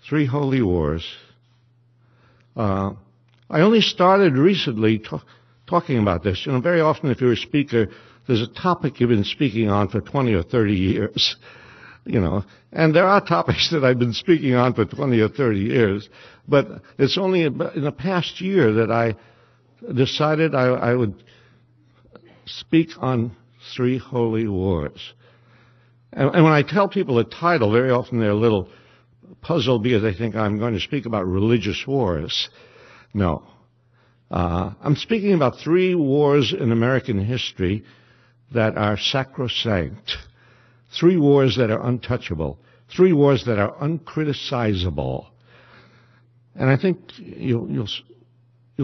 3 holy wars. I only started recently talking about this. You know, very often if you're a speaker, there's a topic you've been speaking on for 20 or 30 years. You know, and there are topics that I've been speaking on for 20 or 30 years, but it's only in the past year that I decided I would speak on 3 holy wars. And when I tell people the title, very often they're a little puzzled because they think I'm going to speak about religious wars. No. I'm speaking about 3 wars in American history that are sacrosanct. 3 wars that are untouchable. 3 wars that are uncriticizable. And I think you'll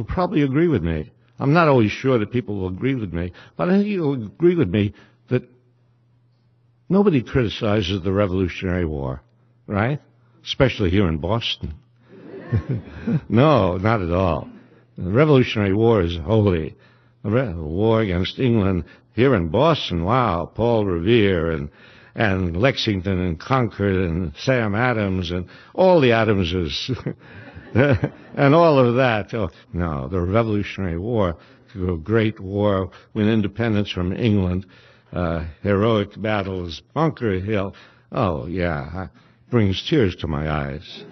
probably agree with me. I'm not always sure that people will agree with me, but I think you'll agree with me that nobody criticizes the Revolutionary War, right? Especially here in Boston. No, not at all. The Revolutionary War is holy. The war against England here in Boston, wow, Paul Revere and Lexington and Concord and Sam Adams and all the Adamses and all of that. Oh, no, the Revolutionary War, a great war, win independence from England, heroic battles, Bunker Hill. Oh, yeah, brings tears to my eyes.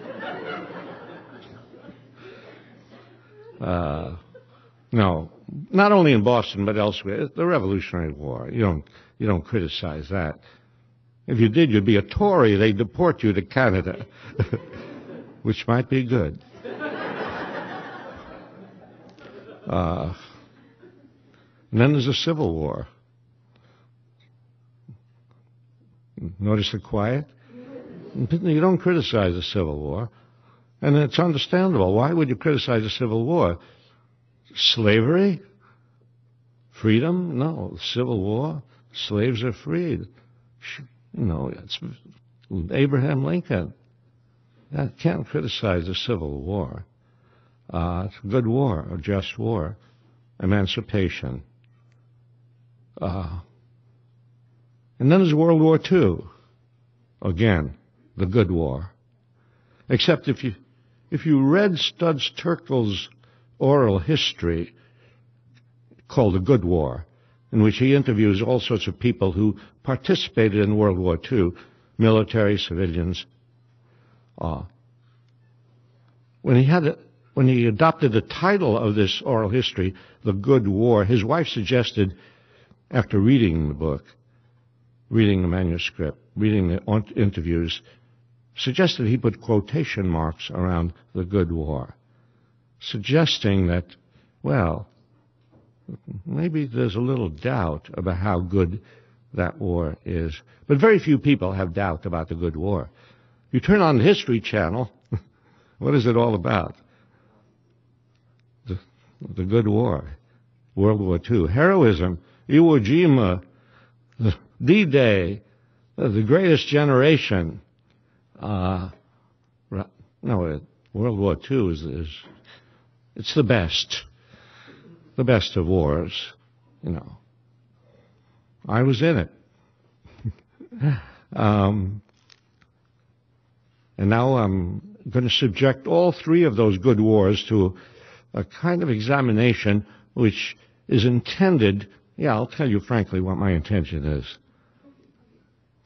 No, not only in Boston but elsewhere. The Revolutionary War. You don't criticize that. If you did, you'd be a Tory. They'd deport you to Canada, which might be good. And then there's the Civil War. Notice the quiet? You don't criticize the Civil War. And it's understandable. Why would you criticize the Civil War? Slavery? Freedom? No. The Civil War? Slaves are freed. You know, it's Abraham Lincoln. You can't criticize the Civil War. It's a good war, a just war. Emancipation. And then there's World War II. Again, the good war. Except if you read Studs Terkel's oral history called The Good War, in which he interviews all sorts of people who participated in World War II, military, civilians. When he adopted the title of this oral history, The Good War, his wife suggested, after reading the book, reading the manuscript, reading the interviews, suggested he put quotation marks around the good war, suggesting that, well, maybe there's a little doubt about how good that war is. But very few people have doubt about the good war. You turn on the History Channel, what is it all about? The good war, World War II, heroism, Iwo Jima, D-Day, the greatest generation. No, World War II is it's the best of wars, you know. I was in it. And now I'm going to subject all 3 of those good wars to a kind of examination which is intended, I'll tell you frankly what my intention is,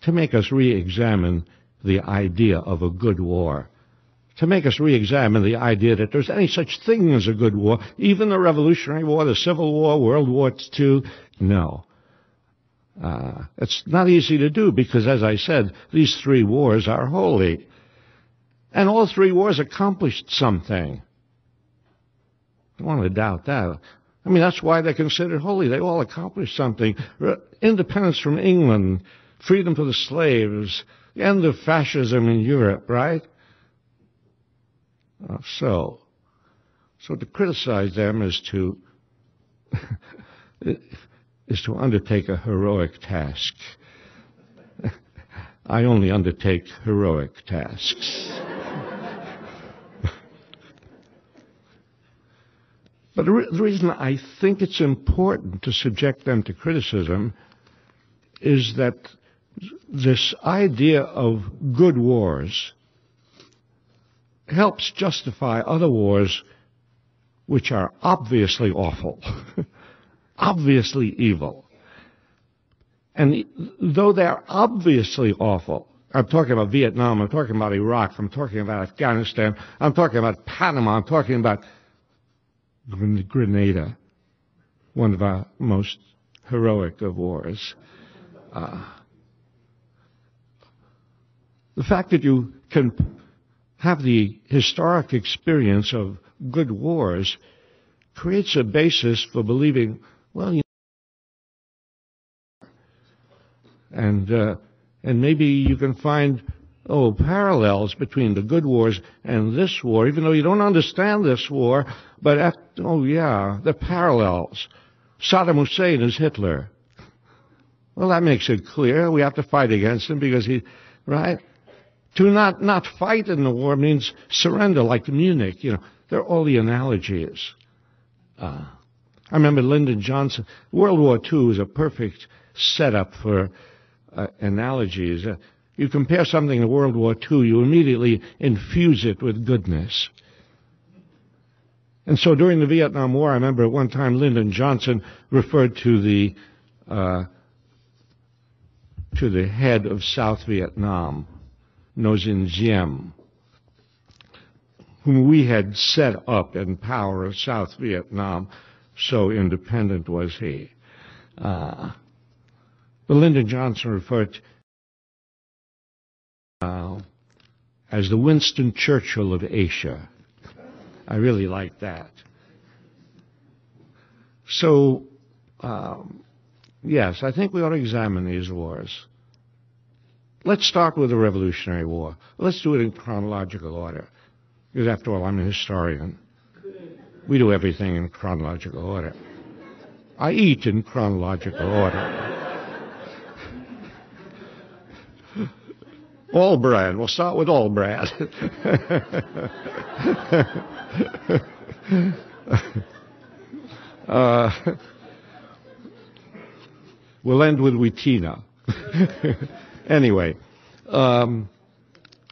to make us re-examine the idea of a good war, to make us re-examine the idea that there's any such thing as a good war, even the Revolutionary War, the Civil War, World War II. No. It's not easy to do because, as I said, these 3 wars are holy. And all 3 wars accomplished something. I don't want to doubt that. I mean, that's why they're considered holy. They all accomplished something. Independence from England, freedom for the slaves, the end of fascism in Europe, right? So to criticize them is to undertake a heroic task. I only undertake heroic tasks. But the reason I think it's important to subject them to criticism is that this idea of good wars helps justify other wars which are obviously awful, obviously evil. And though they're obviously awful, I'm talking about Vietnam, I'm talking about Iraq, I'm talking about Afghanistan, I'm talking about Panama, I'm talking about Grenada, one of our most heroic of wars. The fact that you can have the historic experience of good wars creates a basis for believing, well, and maybe you can find parallels between the good wars and this war, even though you don't understand this war, but the parallels. Saddam Hussein is Hitler. Well, that makes it clear. We have to fight against him because right? To not fight in the war means surrender, like Munich. They're all the analogies. I remember Lyndon Johnson. World War II is a perfect setup for analogies. You compare something to World War II, you immediately infuse it with goodness. And so during the Vietnam War, I remember at one time Lyndon Johnson referred to the head of South Vietnam, Zinn, whom we had set up in power of South Vietnam, so independent was he. But Lyndon Johnson referred to as the Winston Churchill of Asia. I really like that. So, yes, I think we ought to examine these wars. Let's start with the Revolutionary War. Let's do it in chronological order. Because after all, I'm a historian. We do everything in chronological order. I eat in chronological order. All bread. We'll start with all bread. We'll end with Wheatina. Anyway, the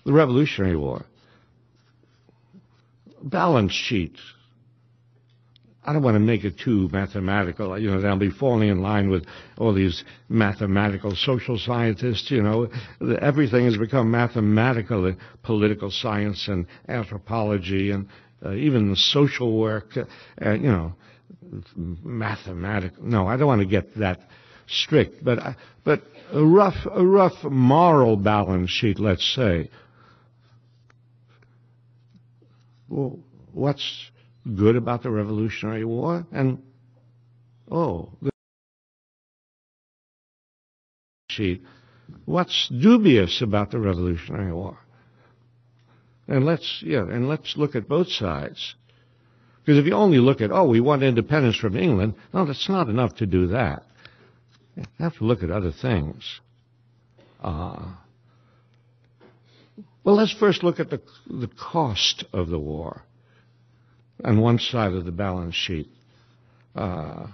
Revolutionary War. Balance sheets. I don't want to make it too mathematical. They'll be falling in line with all these mathematical social scientists. Everything has become mathematical, political science and anthropology and even social work. Mathematical. No, I don't want to get that strict, but a rough moral balance sheet, let's say. Well, what's good about the Revolutionary War? And the sheet. What's dubious about the Revolutionary War? And let's look at both sides. Because if you only look at, we want independence from England, no, that's not enough to do that. You have to look at other things. Well, let's first look at the cost of the war on one side of the balance sheet. The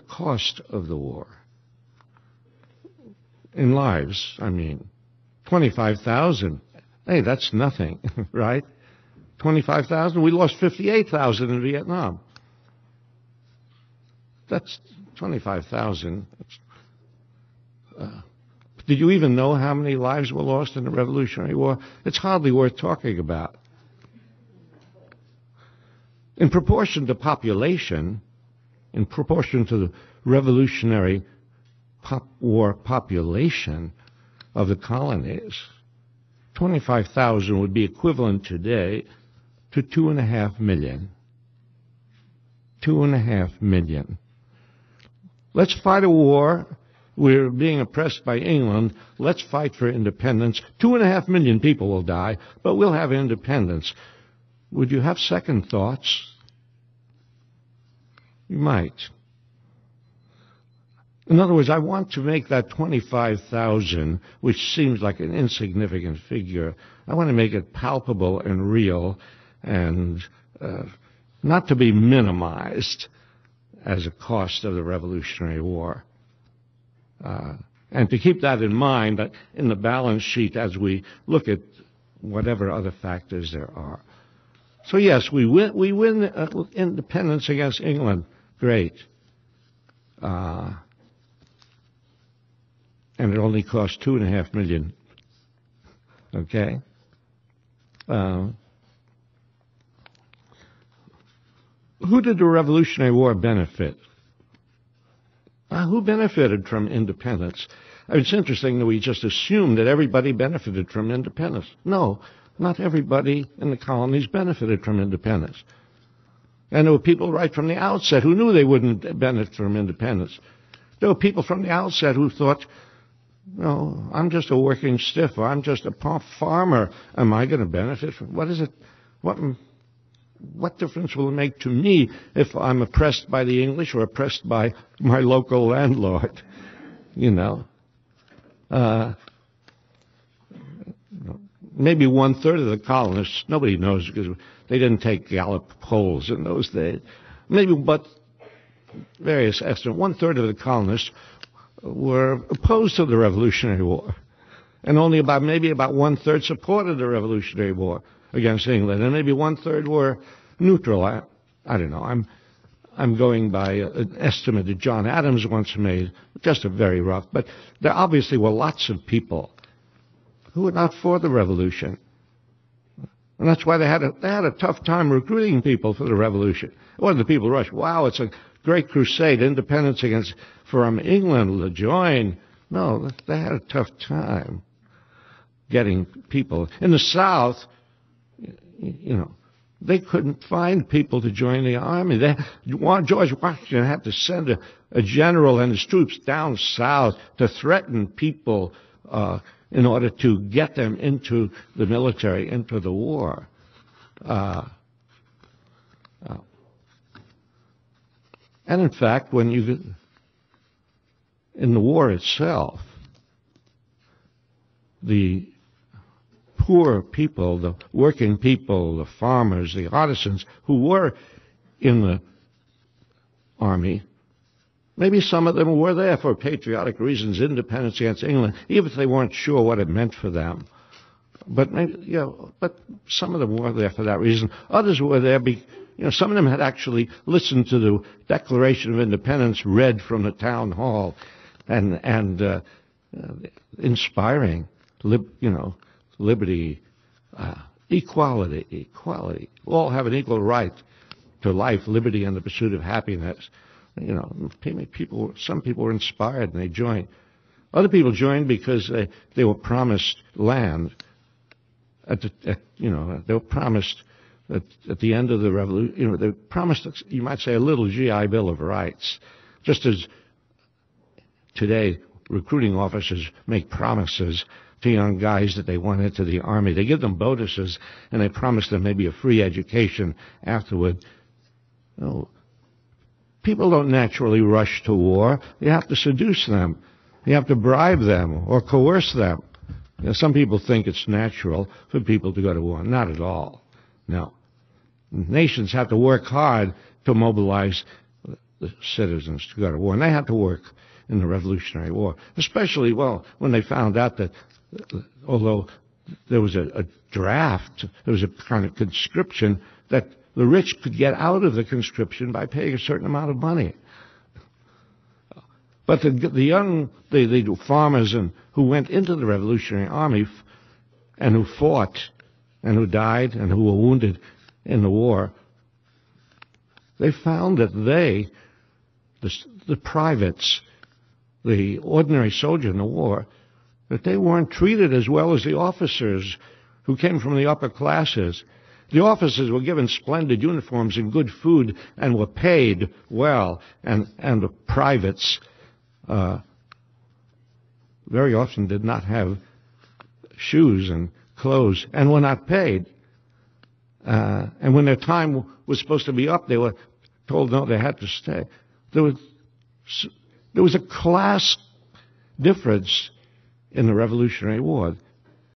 cost of the war. In lives, 25,000. Hey, that's nothing, right? 25,000. We lost 58,000 in Vietnam. That's 25,000. Did you even know how many lives were lost in the Revolutionary War? It's hardly worth talking about. In proportion to population, in proportion to the Revolutionary War population of the colonies, 25,000 would be equivalent today to 2.5 million. 2.5 million. Let's fight a war. We're being oppressed by England. Let's fight for independence. 2.5 million people will die, but we'll have independence. Would you have second thoughts? You might. In other words, I want to make that 25,000, which seems like an insignificant figure, I want to make it palpable and real and not to be minimized as a cost of the Revolutionary War. And to keep that in mind, that in the balance sheet, as we look at whatever other factors there are. So yes, we win independence against England. Great. And it only cost $2.5 million. Okay? Who did the Revolutionary War benefit? Who benefited from independence? It's interesting that we just assume that everybody benefited from independence. No, not everybody in the colonies benefited from independence. And there were people right from the outset who knew they wouldn't benefit from independence. There were people from the outset who thought, no, I'm just a working stiff, or I'm just a farmer. Am I going to benefit from what is it? What difference will it make to me if I'm oppressed by the English or oppressed by my local landlord? You know. Maybe 1/3 of the colonists, nobody knows because they didn't take Gallup polls in those days. Maybe, but various estimates, 1/3 of the colonists were opposed to the Revolutionary War. And only maybe about 1/3 supported the Revolutionary War against England. And maybe 1/3 were neutral. I don't know. I'm going by an estimate that John Adams once made, just a very rough. But there obviously were lots of people who were not for the revolution. And that's why they had a tough time recruiting people for the revolution. It wasn't the people rushed, wow, it's a great crusade, independence from England to join. No, they had a tough time getting people. In the South, you know, they couldn't find people to join the army. George Washington had to send a general and his troops down south to threaten people in order to get them into the military, into the war. And in fact, in the war itself, the poor people, the working people, the farmers, the artisans who were in the army, maybe some of them were there for patriotic reasons, independence against England, even if they weren't sure what it meant for them. But maybe, but some of them were there for that reason. Others were there some of them had actually listened to the Declaration of Independence read from the town hall, and inspiring, liberty, equality. All have an equal right to life, liberty, and the pursuit of happiness. Some people were inspired and they joined. Other people joined because they were promised land. They were promised at the end of the revolution. They were promised, you might say, a little GI Bill of Rights, just as today recruiting officers make promises to young guys that they want into the army. They give them bonuses and they promise them maybe a free education afterward. People don't naturally rush to war. You have to seduce them. You have to bribe them or coerce them. Some people think it's natural for people to go to war. Not at all. No. Nations have to work hard to mobilize the citizens to go to war. And they had to work in the Revolutionary War, especially, when they found out that although there was a draft, there was a kind of conscription, that the rich could get out of the conscription by paying a certain amount of money. But the farmers who went into the Revolutionary Army and who fought and who died and who were wounded in the war, they found that the privates, the ordinary soldier in the war, that they weren't treated as well as the officers who came from the upper classes. The officers were given splendid uniforms and good food and were paid well, and the privates very often did not have shoes and clothes and were not paid. And when their time was supposed to be up, they were told no, they had to stay. There was a class difference in the Revolutionary War.